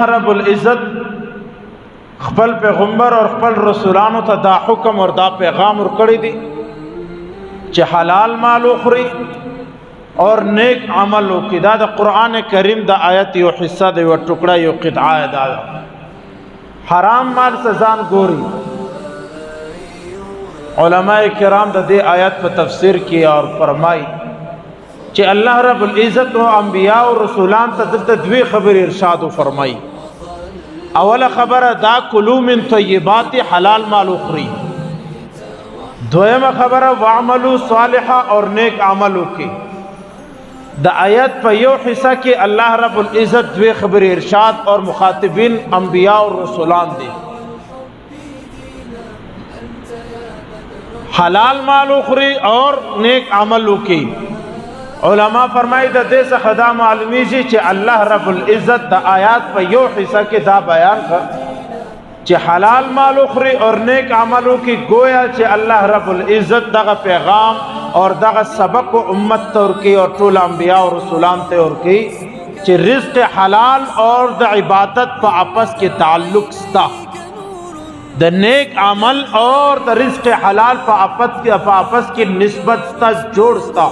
रब्बुल इज़्ज़त खपल पैगम्बर और खपल रसूलानों ता दा हुक्म और दा पैगाम उरकड़ी दी चे हलाल माल उखरी और नेक अमल की। दा कुरान करीम दा आयत यो हिस्सा दे वो टुकड़ा यो क़ित्आ है दा हराम माल से जान गोरी। उलमाए किराम दा दे आयत पर तफसीर किया और फरमाई कि अल्लाह रब्बुल इज़्ज़त व अंबिया और रसूलान तदत द्वी खबर इरशाद फरमाई। अवला खबर दा कुलू मिन तय्यिबाति हलाल माल उखरी। दोयमा खबर वामलू सालिहा और नेक अमलों की। द आयत पर यो हिस्सा कि अल्लाह रब्बुल इज़्ज़त द्वी खबर इरशाद और मुखातिबिन अंबिया और रसूलान दे हलाल माल उखरी और नेक अमलों की। उलमा फरमाई द दे से खदा मालूमी जी कि अल्लाह रब्बुल इज़्ज़त द आयत पर यो हिस्सा के दा बयान कर कि हलाल माल उखरी और नेक अमलों की। गोया कि अल्लाह रब्बुल इज़्ज़त दगा पैगाम और दगा सबक को उम्मत तौर की और टूल अंबिया और रसूलान तौर की कि रिज़्क़ हलाल और द इबादत पर आपस के ताल्लुक स्ता द नेक अमल और द रिज़्क़ हलाल पर आपस की निस्बत स्ता जोड़ स्ता।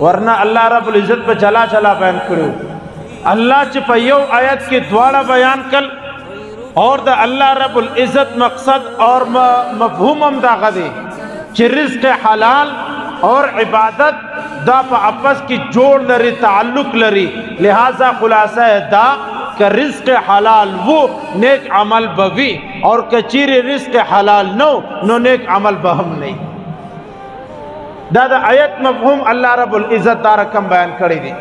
वरना अल्लाह रब्बुल इज़्ज़त पर चला चला बयान करो अल्लाह च पयो आयत के द्वारा बयान कर और द अल्लाह रब्बुल इज़्ज़त मकसद और मफहूम हम दा गदे कि रिज़्क़ हलाल और इबादत दा पर आपस की जोड़ लरी ताल्लुक लरी। लिहाजा खुलासा है दा का रिज़्क़ हलाल वो नेक अमल बवी और कचीरे रिज़्क़ हलाल नो नेक अमल बहम नहीं। दादा आयत मफहूम अल्लाह रब्बुल इज़्ज़त दा रकम बयान करी दी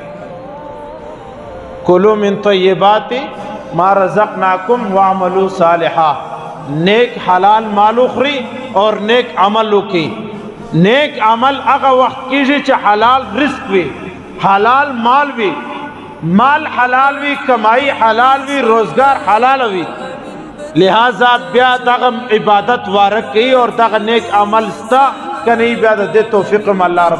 कुलू मिन तय्यिबाति मा रज़क़नाकुम वअमलू सालिहा। नेक हलाल माल उखरी और नेक अमल की। नेक अमल अगर वक्त कीजिए च हलाल रिज़्क़ भी हलाल माल भी माल हलाल भी कमाई हलाल भी रोज़गार हलाल भी। लिहाजा ब्या दगम इबादत वारक की और दग नेक अमल स्ता कहीं ब्या दे तौफीक़ अल्लाह रब्बुल